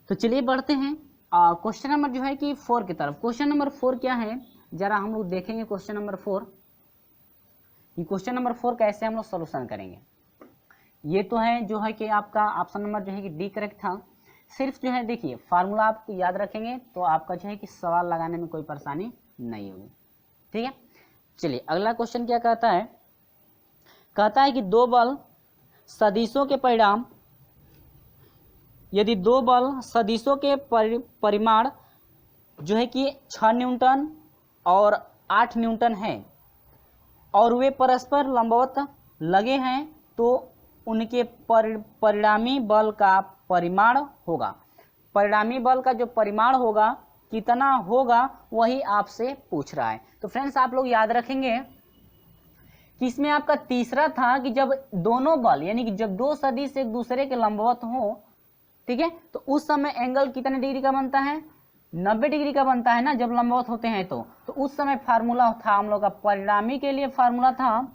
तो चलिए बढ़ते हैं क्वेश्चन नंबर जो है कि 4 की तरफ। क्वेश्चन नंबर 4 क्या है, जरा हम लोग देखेंगे क्वेश्चन नंबर 4 कि क्वेश्चन नंबर 4 कैसे हम लोग सोल्यूशन करेंगे। ये तो है जो है कि आपका ऑप्शन नंबर जो है कि डी करेक्ट था। सिर्फ जो है देखिए फार्मूला आप याद रखेंगे तो आपका जो है कि सवाल लगाने में कोई परेशानी नहीं होगी, ठीक है। चलिए अगला क्वेश्चन क्या कहता है, कहता है कि दो बल सदिशों के परिणाम, यदि दो बल सदिशों के परिमाण जो है कि 6 न्यूटन और 8 न्यूटन है और वे परस्पर लंबवत लगे हैं तो उनके परिणामी बल का परिमाण होगा। परिणामी बल का जो परिमाण होगा कितना होगा वही आपसे पूछ रहा है। तो फ्रेंड्स आप लोग याद रखेंगे कि इसमें आपका तीसरा था कि जब दोनों बल यानी कि जब दो सदिश एक दूसरे के लंबवत हो, ठीक है, तो उस समय एंगल कितने डिग्री का बनता है, 90 डिग्री का बनता है ना जब लंबवत होते हैं। तो उस समय फार्मूला था हम लोग का, परिणामी के लिए फार्मूला था,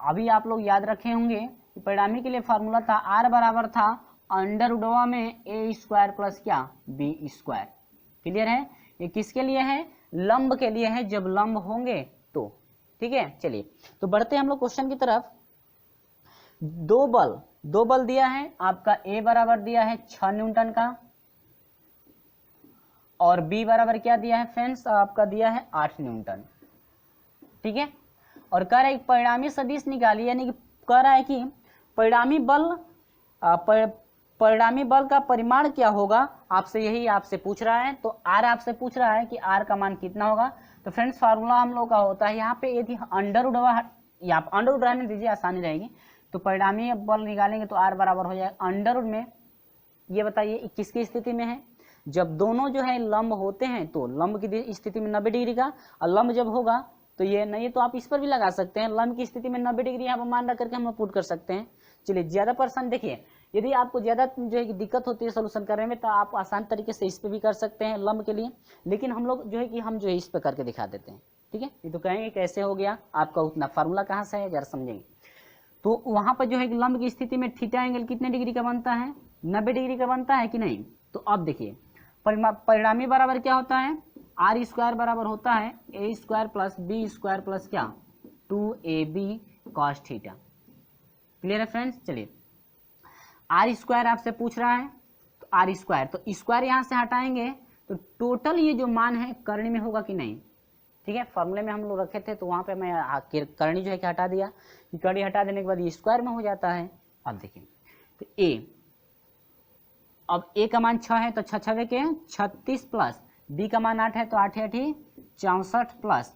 अभी आप लोग याद रखे होंगे कि परिणामी के लिए फार्मूला था आर बराबर था अंडर रूट में ए स्क्वायर प्लस क्या बी स्क्वायर। क्लियर है, ये किसके लिए है, लंब के लिए है, जब लंब होंगे तो, ठीक है। चलिए तो बढ़ते हैं हम लोग क्वेश्चन की तरफ। दो बल दिया है आपका, ए बराबर दिया है 6 न्यूटन का और बी बराबर क्या दिया है फ्रेंड्स, आपका दिया है 8 न्यूटन, ठीक है। और कह रहा है परिणामी सदिश निकालिए, यानी कि कह रहा है कि परिणामी बल का परिमाण क्या होगा, आपसे यही आपसे पूछ रहा है। तो आर आपसे पूछ रहा है कि आर का मान कितना होगा। तो फ्रेंड्स फार्मूला हम लोग का होता है यहाँ पे, यदि अंडर रूट रहने दीजिए आसानी रहेगी। तो परिणामी बल निकालेंगे तो आर बराबर हो जाएगा अंडर रूट में, ये बताइए किसकी स्थिति में है, जब दोनों जो है लंब होते हैं तो लंब की स्थिति में 90 डिग्री का, और लंब जब होगा तो ये नहीं, तो आप इस पर भी लगा सकते हैं, लंब की स्थिति में 90 डिग्री यहाँ पर मान रख करके हम लोग पुट कर सकते हैं। चलिए ज्यादा पर्सन देखिए, यदि आपको ज्यादा जो है दिक्कत होती है सोल्यूशन करने में तो आप आसान तरीके से इस पे भी कर सकते हैं लंब के लिए, लेकिन हम लोग जो है कि हम जो है इस पे करके दिखा देते हैं, ठीक है। ये तो कहेंगे कैसे हो गया आपका, उतना फार्मूला कहाँ से है जरा समझेंगे। तो वहां पर जो है लंब की स्थिति में थीटा एंगल कितने डिग्री का बनता है, 90 डिग्री का बनता है कि नहीं। तो अब देखिए परिणामी बराबर क्या होता है, आर स्क्वायर बराबर होता है a square plus b square plus क्या 2ab कॉस थीटा। क्लियर है फ्रेंड्स। चलिए आर स्क्वायर आपसे पूछ रहा है तो आर स्क्वायर, तो स्क्वायर यहां से हटाएंगे तो टोटल ये जो मान है करनी में होगा कि नहीं, ठीक है। फॉर्मूले में हम लोग रखे थे तो वहां पे मैं करनी जो है कि हटा दिया, कि करनी हटा देने के बाद ये स्क्वायर में हो जाता है। अब देखिए तो ए, अब ए का मान 6 है तो 6 6 के 36 प्लस बी का मान 8 है तो 8 8 64 प्लस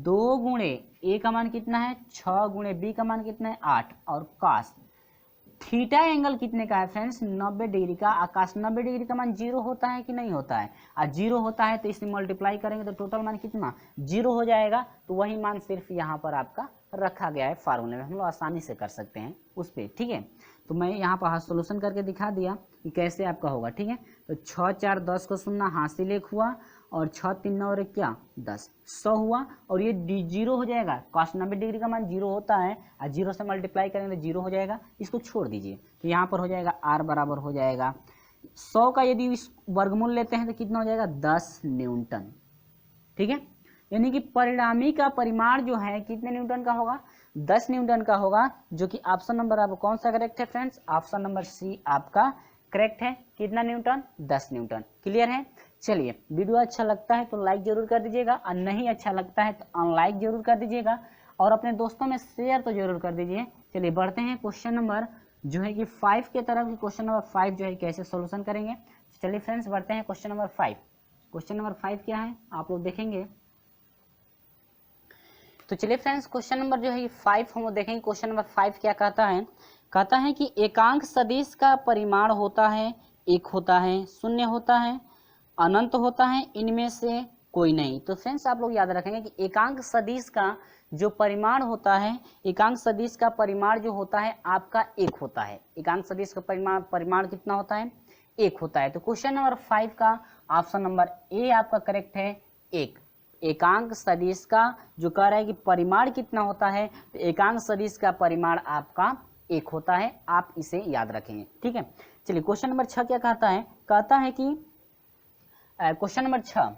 2 गुणे ए का मान कितना है 6 गुणे बी का मान कितना है 8 और कॉस थीटा एंगल कितने का है फ्रेंड्स 90 डिग्री का। आकाश 90 डिग्री का मान 0 होता है कि नहीं होता है, और 0 होता है तो इसे मल्टीप्लाई करेंगे तो टोटल मान कितना 0 हो जाएगा। तो वही मान सिर्फ यहाँ पर आपका रखा गया है फार्मूले में, हम लोग आसानी से कर सकते हैं उस पर, ठीक है। तो मैं यहाँ पर सोल्यूशन करके दिखा दिया कि कैसे आपका होगा, ठीक है। तो 6 4 10 को शून्य हासिल 1 हुआ और 6 3 9 और 1 क्या 10, 100 हुआ और ये 0 हो जाएगा। कॉस 90 डिग्री का मान 0 होता है और 0 से मल्टीप्लाई करेंगे तो 0 हो जाएगा, इसको छोड़ दीजिए। तो यहाँ पर हो जाएगा आर बराबर हो जाएगा 100 का यदि इस वर्गमूल लेते हैं तो कितना हो जाएगा 10 न्यूटन, ठीक है। यानी कि परिणामी का परिमाण जो है कितने न्यूटन का होगा 10 न्यूटन का होगा, जो कि ऑप्शन नंबर आपको कौन सा करेक्ट है फ्रेंड्स, ऑप्शन नंबर सी आपका करेक्ट है। कितना न्यूटन 10 न्यूटन। क्लियर है। चलिए वीडियो अच्छा लगता है तो लाइक जरूर कर दीजिएगा और नहीं अच्छा लगता है तो अनलाइक जरूर कर दीजिएगा और अपने दोस्तों में शेयर तो जरूर कर दीजिए। चलिए बढ़ते हैं क्वेश्चन नंबर जो है कि 5 के तरफ। क्वेश्चन नंबर 5 जो है कैसे सोल्यूशन करेंगे। चलिए फ्रेंड्स बढ़ते हैं क्वेश्चन नंबर 5। क्वेश्चन नंबर 5 क्या है आप लोग देखेंगे। तो चलिए फ्रेंड्स क्वेश्चन नंबर जो है 5 हम देखेंगे। क्वेश्चन नंबर 5 क्या कहता है, कहता है कि एकांक सदिश का परिमाण होता है 1 होता है, 0 होता है, अनंत होता है, इनमें से कोई नहीं। तो फ्रेंड्स आप लोग याद रखेंगे कि एकांक सदिश का जो परिमाण होता है, एकांक सदिश का परिमाण जो होता है आपका 1 होता है। एकांक सदिश का परिमाण कितना होता है 1 होता है। तो क्वेश्चन नंबर 5 का ऑप्शन नंबर ए आपका करेक्ट है 1। एकांक सदिश का जो कह रहा है कि परिमाण कितना होता है, तो एकांक सदिश का परिमाण आपका 1 होता है, आप इसे याद रखेंगे। ठीक है, चलिए क्वेश्चन नंबर 6 क्या कहता है, कहता है कि क्वेश्चन नंबर 6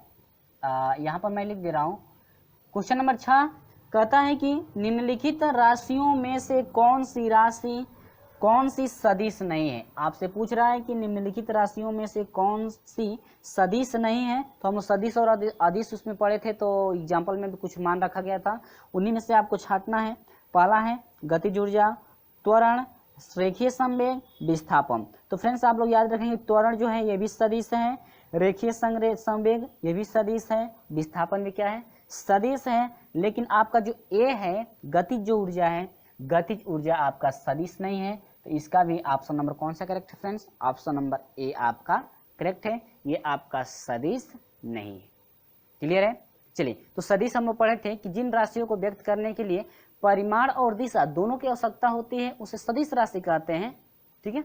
यहाँ पर मैं लिख दे रहा हूँ। क्वेश्चन नंबर 6 कहता है कि निम्नलिखित राशियों में से कौन सी राशि कौन सी सदिश नहीं है। आपसे पूछ रहा है कि निम्नलिखित राशियों में से कौन सी सदिश नहीं है। तो हम सदिश और अदिश उसमें पढ़े थे, तो एग्जाम्पल में भी कुछ मान रखा गया था, उन्हीं में से आपको छांटना है। पहला है गतिज ऊर्जा, त्वरण, रेखीय संवेग, विस्थापन। तो फ्रेंड्स आप लोग याद रखेंगे त्वरण जो है ये भी सदिश है, रेखीय संवेग ये भी सदिश है, विस्थापन भी क्या है, सदिश है। लेकिन आपका जो ए है गतिज जो ऊर्जा है, गतिज ऊर्जा आपका सदिश नहीं है। तो इसका भी ऑप्शन नंबर कौन सा करेक्ट है फ्रेंड्स, ऑप्शन नंबर ए आपका करेक्ट है, ये आपका सदिश नहीं है। क्लियर है। चलिए, तो सदिश हम लोग पढ़े थे कि जिन राशियों को व्यक्त करने के लिए परिमाण और दिशा दोनों की आवश्यकता होती है उसे सदिश राशि कहते हैं। ठीक है,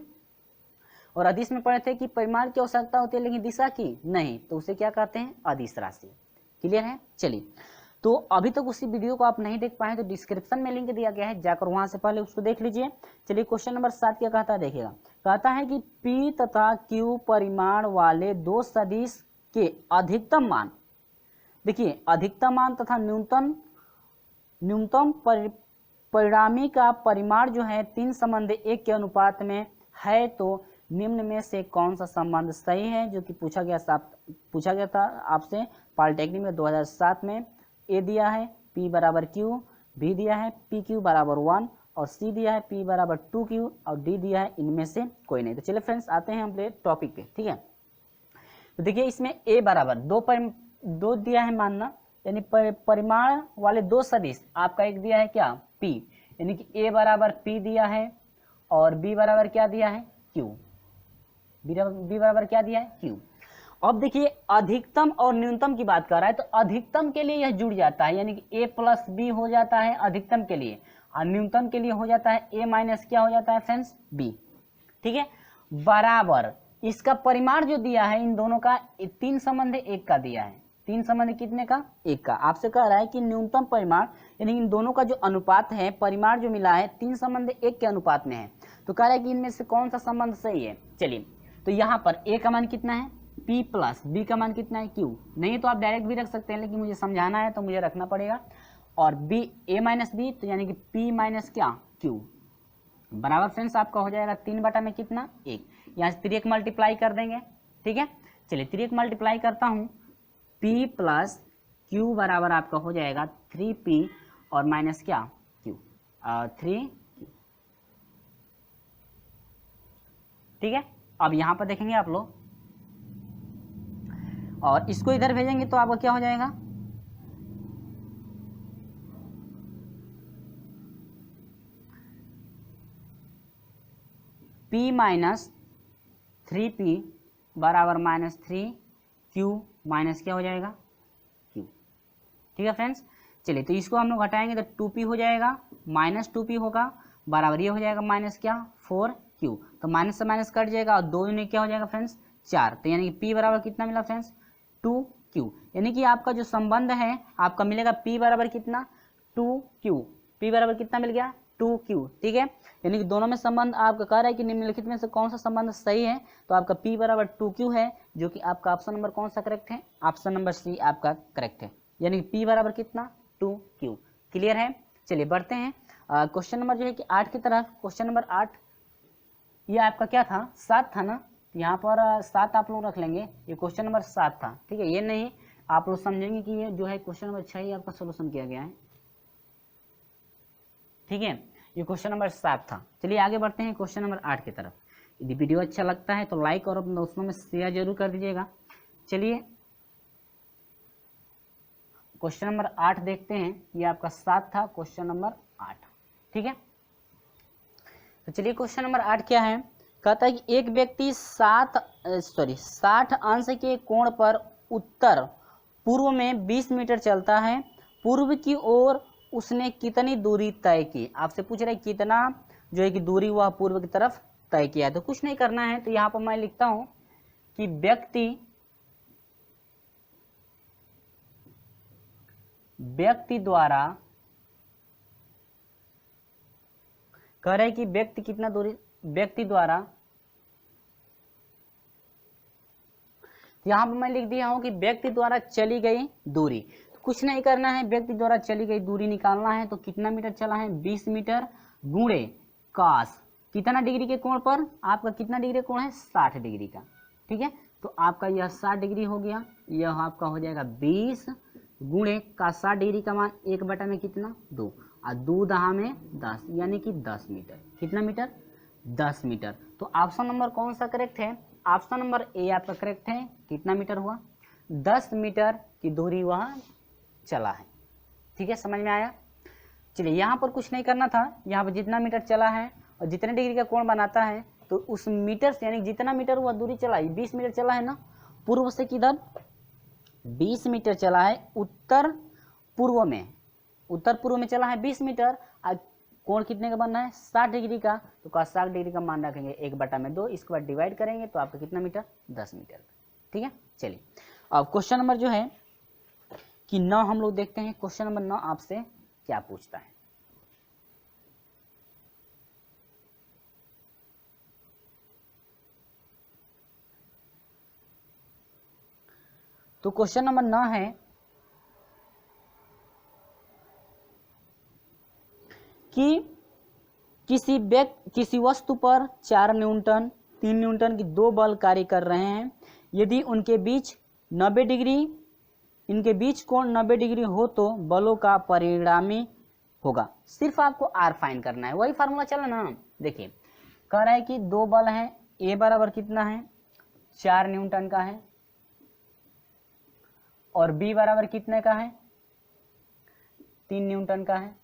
और अदिश में पढ़े थे कि परिमाण की आवश्यकता होती है लेकिन दिशा की नहीं, तो उसे क्या कहते हैं, अदिश राशि। क्लियर है। चलिए, तो अभी तक उसी वीडियो को आप नहीं देख पाए तो डिस्क्रिप्शन में लिंक दिया गया है, जाकर वहां से पहले उसको देख लीजिए। चलिए क्वेश्चन नंबर 7 क्या कहता है, देखिएगा। कहता है कि P तथा Q परिमाण वाले दो सदिश के अधिकतम मान, देखिए अधिकतम मान तथा न्यूनतम परिणामी का परिमाण जो है 3:1 के अनुपात में है, तो निम्न में से कौन सा संबंध सही है, जो कि पूछा गया था आपसे पॉलिटेक्निक में 2007 में। ए दिया है P बराबर Q, B दिया है PQ बराबर 1 और C दिया है P बराबर 2Q और D दिया है इनमें से कोई नहीं। तो चलिए फ्रेंड्स आते हैं अपने टॉपिक पे। ठीक है, तो देखिए इसमें A बराबर दो दिया है मानना, यानी परिमाण वाले दो सदिश, आपका एक दिया है क्या P, यानी कि A बराबर P दिया है और B बराबर क्या दिया है Q, B बराबर क्या दिया है Q। अब देखिए अधिकतम और न्यूनतम की बात कर रहा है, तो अधिकतम के लिए यह जुड़ जाता है, यानी कि A प्लस B हो जाता है अधिकतम के लिए, और न्यूनतम के लिए हो जाता है A माइनस क्या हो जाता है फ्रेंड्स B। ठीक है, बराबर इसका परिमाण जो दिया है इन दोनों का 3:1 का दिया है, 3:1 कितने का, 1 का। आपसे कह रहा है कि न्यूनतम परिमाण यानी इन दोनों का जो अनुपात है, परिमाण जो मिला है 3:1 के अनुपात में है, तो कह रहा है कि इनमें से कौन सा संबंध सही है। चलिए, तो यहाँ पर A का मान कितना है P प्लस B का मान कितना है Q, नहीं तो आप डायरेक्ट भी रख सकते हैं, लेकिन मुझे समझाना है तो मुझे रखना पड़ेगा। और B A माइनस B, तो यानी कि P माइनस क्या Q बराबर फ्रेंड्स आपका हो जाएगा 3 बटा में कितना 1, यहाँ से 3 मल्टीप्लाई कर देंगे। ठीक है, चलिए 3 मल्टीप्लाई करता हूँ, P प्लस Q बराबर आपका हो जाएगा 3P और माइनस क्या Q 3Q। ठीक है, अब यहाँ पर देखेंगे आप लोग और इसको इधर भेजेंगे तो आपका क्या हो जाएगा, P माइनस 3P बराबर माइनस 3Q माइनस क्या हो जाएगा Q। ठीक है फ्रेंड्स, चलिए तो इसको हम लोग घटाएंगे तो 2P हो जाएगा, माइनस 2P होगा बराबर ये हो जाएगा माइनस क्या 4Q, तो माइनस से माइनस कट जाएगा और 2 में क्या हो जाएगा फ्रेंड्स 4, तो यानी कि P बराबर कितना मिला फ्रेंड्स 2Q, यानी कि आपका जो संबंध है आपका मिलेगा P बराबर कितना 2Q, P बराबर कितना मिल गया 2Q। ठीक है, यानी कि दोनों में संबंध आपका कह रहा है कि निम्नलिखित में से कौन सा संबंध सही है, तो आपका P बराबर 2Q है, जो कि आपका ऑप्शन नंबर कौन सा करेक्ट है, ऑप्शन नंबर C आपका करेक्ट है, यानी कि P बराबर कितना 2Q। क्लियर है। चलिए बढ़ते हैं क्वेश्चन नंबर जो है कि 8 की तरफ। क्वेश्चन नंबर 8 ये आपका क्या था 7 था ना, यहाँ पर 7 आप लोग रख लेंगे, ये क्वेश्चन नंबर 7 था। ठीक है, ये नहीं आप लोग समझेंगे कि ये जो है क्वेश्चन नंबर 6 ही आपका सोल्यूशन किया गया है। ठीक है, ये क्वेश्चन नंबर 7 था। चलिए आगे बढ़ते हैं क्वेश्चन नंबर 8 की तरफ। यदि वीडियो अच्छा लगता है तो लाइक और अपने दोस्तों में शेयर जरूर कर दीजिएगा। चलिए क्वेश्चन नंबर 8 देखते हैं, ये आपका 7 था क्वेश्चन नंबर 8। ठीक है, तो चलिए क्वेश्चन नंबर 8 क्या है, कहता है कि एक व्यक्ति 60 अंश के कोण पर उत्तर पूर्व में 20 मीटर चलता है, पूर्व की ओर उसने कितनी दूरी तय की। आपसे पूछ रहे कितना जो है कि दूरी वह पूर्व की तरफ तय किया है। तो कुछ नहीं करना है, तो यहाँ पर मैं लिखता हूं कि व्यक्ति द्वारा कह रहे कि व्यक्ति कितना दूरी, व्यक्ति द्वारा, यहाँ पर मैं लिख दिया हूं कि व्यक्ति द्वारा चली गई दूरी। तो कुछ नहीं करना है, व्यक्ति द्वारा चली गई दूरी निकालना है। तो कितना मीटर चला है, 20 मीटर गुणे काश कितना डिग्री के कोण पर, आपका कितना डिग्री कोण है, 60 डिग्री का। ठीक है, तो आपका यह 60 डिग्री हो गया, यह आपका हो जाएगा 20 गुणे का 60 डिग्री का मान 1 में कितना, 2, और 2 दहा में 10, यानी कि 10 मीटर। कितना मीटर, 10 मीटर। तो ऑप्शन नंबर कौन सा करेक्ट है, ऑप्शन नंबर ए आपका करेक्ट है। कितना मीटर हुआ, 10 मीटर की दूरी वह चला है। ठीक है, समझ में आया। चलिए, यहाँ पर कुछ नहीं करना था, यहाँ पर जितना मीटर चला है और जितने डिग्री का कोण बनाता है, तो उस मीटर से यानी जितना मीटर वह दूरी चला है, 20 मीटर चला है ना, पूर्व से किधर 20 मीटर चला है, उत्तर पूर्व में, उत्तर पूर्व में चला है 20 मीटर। आज कोण कितने का बनना है, 60 डिग्री का। तो 60 डिग्री का मान रखेंगे 1/2, इसके बाद डिवाइड करेंगे तो आपका कितना मीटर, 10 मीटर। ठीक है, चलिए अब क्वेश्चन नंबर जो है कि 9 हम लोग देखते हैं। क्वेश्चन नंबर 9 आपसे क्या पूछता है। तो क्वेश्चन नंबर 9 है कि किसी वस्तु पर 4 न्यूटन 3 न्यूटन की 2 बल कार्य कर रहे हैं। यदि उनके बीच 90 डिग्री, इनके बीच कोण 90 डिग्री हो तो बलों का परिणामी होगा। सिर्फ आपको आर फाइंड करना है, वही फार्मूला चला ना। देखिए, कह रहा है कि 2 बल है, ए बराबर कितना है, 4 न्यूटन का है, और बी बराबर कितने का है, 3 न्यूटन का है।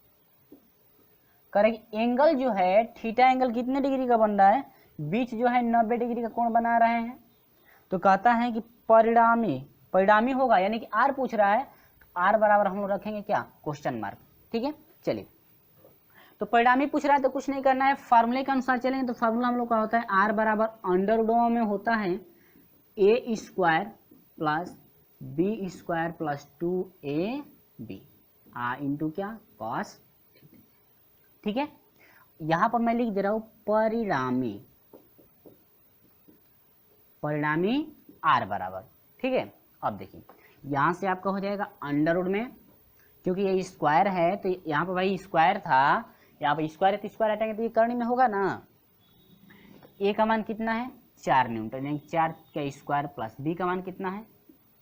करेक्ट, एंगल जो है थीटा एंगल कितने डिग्री का बन रहा है, बीच जो है 90 डिग्री का कोण बना रहे हैं। तो कहता है कि परिणामी होगा, यानी कि आर पूछ रहा है, तो आर बराबर हम लोग रखेंगे क्या, क्वेश्चन मार्क। ठीक है, चलिए, तो परिणामी पूछ रहा है तो कुछ नहीं करना है, फार्मूले के अनुसार चलेंगे। तो फार्मूला हम लोग का होता है आर बराबर अंडर रूट में होता है a square plus b square plus 2ab into क्या, कॉस। ठीक है, यहां पर मैं लिख दे रहा हूं परिणामी आर बराबर। ठीक है, अब देखिए यहां से आपका हो जाएगा अंडर रूट में, क्योंकि ये स्क्वायर है तो यहाँ पर भाई स्क्वायर था, यहाँ पर स्क्वायर है तो स्क्वायर हटाएंगे तो ये करनी में होगा ना। ए का मान कितना है, 4 न्यूटन, यानी 4 का स्क्वायर प्लस बी का मान कितना है,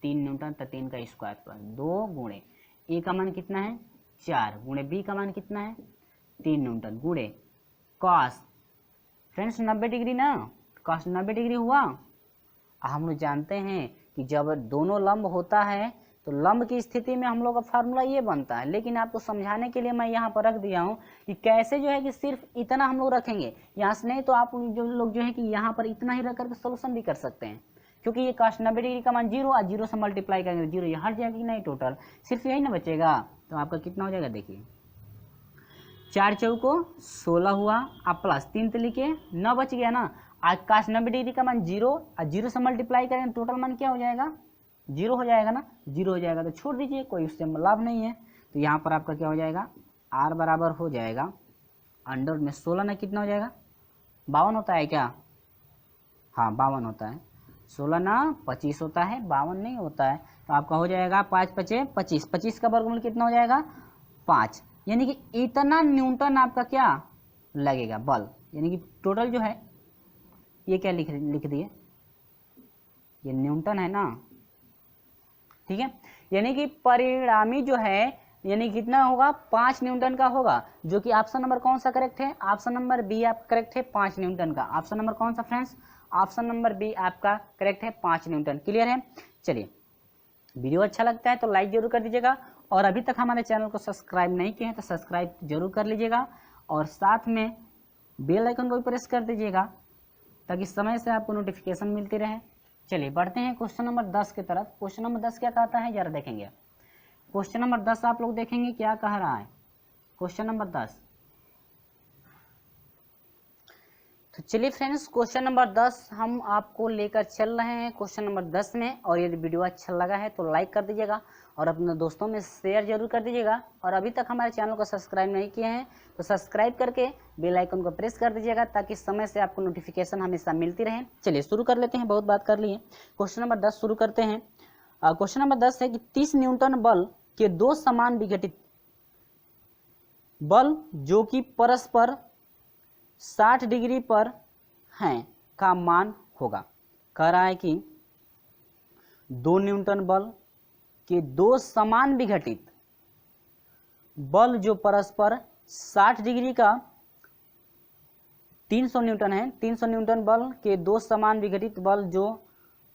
3 न्यूटन, तो 3 का स्क्वायर प्लस 2 गुणे ए का मान कितना है, 4 गुणे बी का मान कितना है, 3 न्यूटन गुणे कॉस, फ्रेंड्स 90 डिग्री ना, कॉस 90 डिग्री हुआ। हम लोग जानते हैं कि जब दोनों लंब होता है तो लंब की स्थिति में हम लोग का फार्मूला ये बनता है, लेकिन आपको समझाने के लिए मैं यहाँ पर रख दिया हूँ कि कैसे जो है कि सिर्फ इतना हम लोग रखेंगे, यहाँ से नहीं तो आप जो लोग जो है कि यहाँ पर इतना ही रख करके सोल्यूशन भी कर सकते हैं, क्योंकि ये कॉस 90 डिग्री का मान 0 और 0 से मल्टीप्लाई करेंगे 0 ये हट जाएगा कि नहीं, टोटल सिर्फ यही ना बचेगा। तो आपका कितना हो जाएगा, देखिए 4 चौको 16 हुआ, आप प्लस 3 तो लिखे 9 बच गया ना। आज कॉस 90 डिग्री का मान 0 और 0 से मल्टीप्लाई करेंगे टोटल मान क्या हो जाएगा, 0 हो जाएगा ना, 0 हो जाएगा तो छोड़ दीजिए, कोई उससे लाभ नहीं है। तो यहाँ पर आपका क्या हो जाएगा, आर बराबर हो जाएगा अंडर में 16 ना कितना हो जाएगा, 52 होता है क्या, हाँ 52 होता है, 16 ना 25 होता है, 52 नहीं होता है। तो आपका हो जाएगा 5 5 25, 25 का वर्गमूल कितना हो जाएगा, 5, यानी कि इतना न्यूटन आपका क्या लगेगा बल, यानी कि टोटल जो है ये क्या लिख दिए, ये न्यूटन है ना। ठीक है, यानी कि परिणामी जो है यानी कितना होगा, 5 न्यूटन का होगा, जो कि ऑप्शन नंबर कौन सा करेक्ट है, ऑप्शन नंबर बी आपका करेक्ट है, 5 न्यूटन का। ऑप्शन नंबर कौन सा फ्रेंड्स, ऑप्शन नंबर बी आपका करेक्ट है, 5 न्यूटन। क्लियर है। चलिए, वीडियो अच्छा लगता है तो लाइक जरूर कर दीजिएगा, और अभी तक हमारे चैनल को सब्सक्राइब नहीं किए हैं तो सब्सक्राइब जरूर कर लीजिएगा, और साथ में बेल आइकन को भी प्रेस कर दीजिएगा ताकि समय से आपको नोटिफिकेशन मिलती रहे। चलिए बढ़ते हैं क्वेश्चन नंबर 10 की तरफ। क्वेश्चन नंबर 10 क्या कहता है जरा देखेंगे। क्वेश्चन नंबर 10 आप लोग देखेंगे क्या कह रहा है। क्वेश्चन नंबर 10, तो चलिए फ्रेंड्स, क्वेश्चन नंबर 10 हम आपको लेकर चल रहे हैं क्वेश्चन नंबर 10 में। और यदि वीडियो अच्छा लगा है तो लाइक कर दीजिएगा और अपने दोस्तों में शेयर जरूर कर दीजिएगा। और अभी तक हमारे चैनल को सब्सक्राइब नहीं किए हैं तो सब्सक्राइब करके बेल आइकन को प्रेस कर दीजिएगा, ताकि समय से आपको नोटिफिकेशन हमेशा मिलती रहे। चलिए शुरू कर लेते हैं, बहुत बात कर लिए। क्वेश्चन नंबर 10 शुरू करते हैं। क्वेश्चन नंबर 10 है कि 30 न्यूटन बल के दो समान विघटित बल जो कि परस्पर 60 डिग्री पर हैं का मान होगा। कह रहा है कि 2 न्यूटन बल के दो समान विघटित बल जो परस्पर 60 डिग्री का 300 न्यूटन है। 300 न्यूटन बल के दो समान विघटित बल जो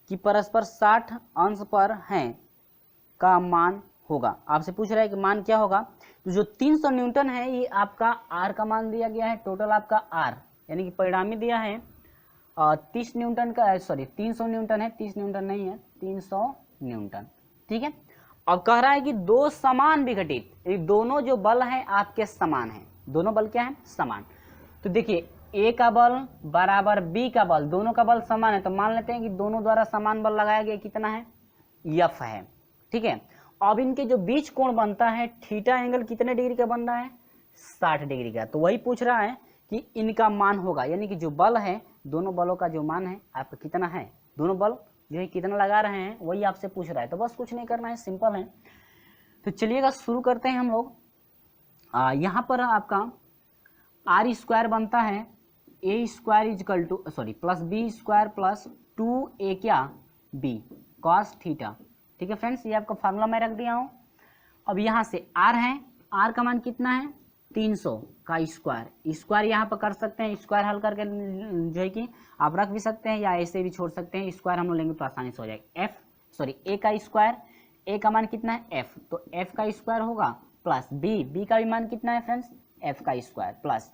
कि परस्पर 60 अंश पर हैं का मान होगा। आपसे पूछ रहा है कि मान क्या होगा। तो जो 300 न्यूटन है ये आपका आर का मान दिया गया है, टोटल आपका आर यानी कि परिणामी दिया है 30 न्यूटन का, सॉरी 300 न्यूटन है, 30 न्यूटन नहीं है, 300 न्यूटन। ठीक है। अब कह रहा है कि दो समान विघटित, दोनों जो बल हैं आपके समान हैं। दोनों बल क्या है? समान। तो देखिए ए का बल बराबर बी का बल, दोनों का बल समान है, तो मान लेते हैं कि दोनों द्वारा समान बल लगाया गया कितना है? एफ है। ठीक है। अब इनके जो बीच कोण बनता है थीटा एंगल कितने डिग्री का बन रहा है? 60 डिग्री का। तो वही पूछ रहा है कि इनका मान होगा, यानी कि जो बल है दोनों बलों का जो मान है आपका कितना है, दोनों बल जो है कितना लगा रहे हैं वही आपसे पूछ रहा है। तो बस कुछ नहीं करना है, सिंपल है। तो चलिएगा शुरू करते हैं हम लोग। यहाँ पर आपका आर स्क्वायर बनता है a square equal to sorry plus b square plus 2a क्या बी कॉस थीटा। ठीक है फ्रेंड्स, ये आपका फार्मूला मैं रख दिया हूँ। अब यहाँ से आर है, आर का मान कितना है? 300 का स्क्वायर। स्क्वायर यहाँ पर कर सकते हैं, स्क्वायर हल करके जो है कि आप रख भी सकते हैं या ऐसे भी छोड़ सकते हैं। स्क्वायर हम लोग लेंगे तो आसानी से हो जाएगा। एफ सॉरी ए का स्क्वायर, ए का मान कितना है? एफ, तो एफ का स्क्वायर होगा प्लस बी, बी का भी मान कितना है फ्रेंड्स? एफ का स्क्वायर प्लस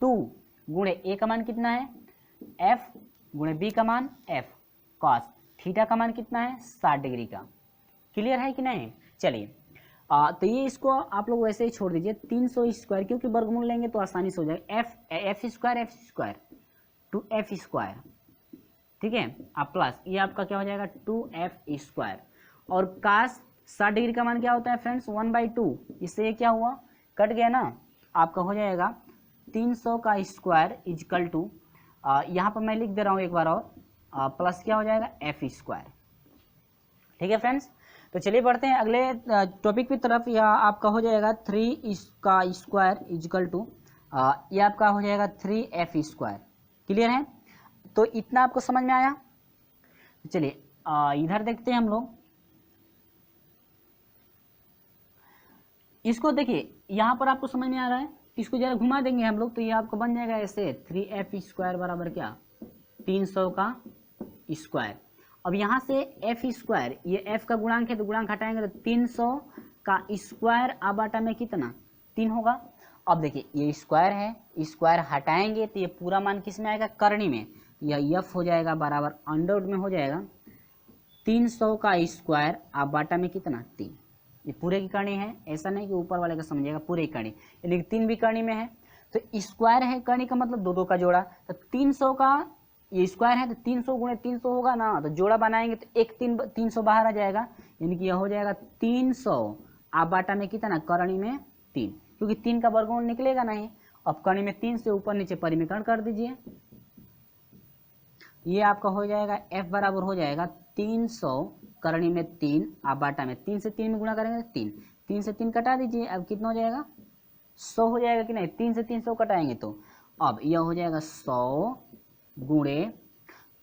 2 गुणे ए का मान कितना है? एफ गुणे बी का मान एफ कॉस थीटा का मान कितना है? 60 डिग्री का। क्लियर है कि नहीं? चलिए तो ये इसको आप लोग वैसे ही छोड़ दीजिए 300 स्क्वायर, क्योंकि वर्गमूल लेंगे तो आसानी से हो जाएगा। F square 2f square. ठीक है। आप प्लस ये आपका क्या हो जाएगा? 2f square. और कास 60 डिग्री का मान क्या होता है फ्रेंड्स? 1/2। इससे ये क्या हुआ? कट गया ना। आपका हो जाएगा 300 का स्क्वायर इजकल टू यहाँ पर मैं लिख दे रहा हूँ एक बार और प्लस क्या हो जाएगा? F square. ठीक है फ्रेंड्स, तो चलिए बढ़ते हैं अगले टॉपिक की तरफ। या आपका हो जाएगा 3 का स्क्वायर इजकल टू ये आपका हो जाएगा 3f स्क्वायर। क्लियर है? तो इतना आपको समझ में आया। चलिए इधर देखते हैं हम लोग। इसको देखिए यहाँ पर आपको समझ में आ रहा है, इसको जरा घुमा देंगे हम लोग तो ये आपको बन जाएगा ऐसे 3f स्क्वायर बराबर क्या? 300 का स्क्वायर। अब यहाँ से f स्क्वायर, ये f का गुणांक है तो गुणांक हटाएंगे तो 300 का स्क्वायर अब बाटा में कितना? 3 होगा। अब देखिए ये स्क्वायर है, स्क्वायर हटाएंगे तो ये पूरा मान किस में आएगा? करनी में। यह f हो जाएगा बराबर अंडर रूट में हो जाएगा 300 का स्क्वायर अब बाटा में कितना? 3। ये पूरे की करनी है, ऐसा नहीं कि ऊपर वाले का समझिएगा, पूरे की करनी, यानी कि 3 भी करनी में है। तो स्क्वायर है करनी का मतलब 2 2 का जोड़ा। तो 300 का ये स्क्वायर है तो 300 गुणे 300 होगा ना, तो जोड़ा बनाएंगे तो एक 300 बाहर आ जाएगा, यानी कि यह हो जाएगा 300 आप बाटा में कितना? करणी में 3, क्योंकि 3 का वर्गमूल निकलेगा नहीं। अब करणी में 3 से ऊपर नीचे परिमीकरण कर दीजिए। ये आपका हो जाएगा f बराबर हो जाएगा 300 करणी में 3 आप बाटा में 3 से 3 में गुणा करेंगे 3, 3 से 3 कटा दीजिए। अब कितना हो जाएगा? 100 हो जाएगा कि नहीं? 3 से 300 कटाएंगे तो अब यह हो जाएगा 100 गुणे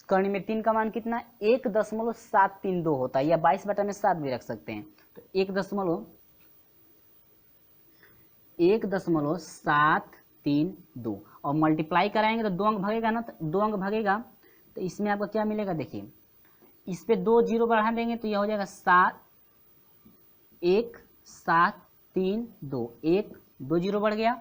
करणी में 3 का मान कितना? 1.732 होता है, या 22 बटा में 7 भी रख सकते हैं। तो 1.732 और मल्टीप्लाई कराएंगे तो 2 अंक भागेगा ना, तो 2 अंक भागेगा तो इसमें आपका क्या मिलेगा? देखिए इस पे 2 जीरो बढ़ा देंगे तो यह हो जाएगा 1732, 1 2 जीरो बढ़ गया।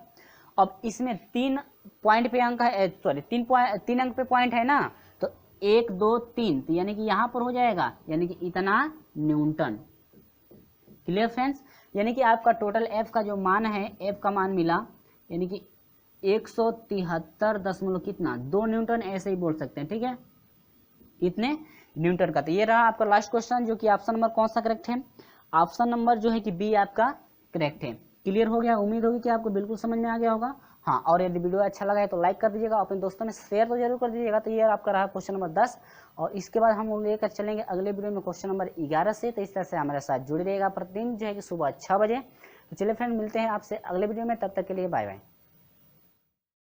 अब इसमें 3 पॉइंट पे अंक है, सॉरी 3 अंक पे पॉइंट है ना, तो 1 2 3, तो यानी कि यहाँ पर हो जाएगा यानी कि इतना न्यूटन। Clear friends? यानी कि आपका टोटल f का जो मान है, f का मान मिला यानी कि 173 कितना 2 न्यूटन, ऐसे ही बोल सकते हैं, ठीक है, इतने न्यूटन का। तो ये रहा आपका लास्ट क्वेश्चन, जो कि ऑप्शन नंबर कौन सा करेक्ट है, ऑप्शन नंबर जो है कि बी आपका करेक्ट है। क्लियर हो गया, उम्मीद होगी कि आपको बिल्कुल समझ में आ गया होगा। हाँ, और यदि वीडियो अच्छा लगा है तो लाइक कर दीजिएगा, अपने दोस्तों में शेयर तो जरूर कर दीजिएगा। तो ये आपका रहा क्वेश्चन नंबर 10, और इसके बाद हम लेकर चलेंगे अगले वीडियो में क्वेश्चन नंबर 11 से। तो इस तरह से हमारे साथ जुड़े रहेगा प्रतिदिन जो है कि सुबह 6 बजे। तो चलिए फ्रेंड, मिलते हैं आपसे अगले वीडियो में, तब तक के लिए बाय बाय।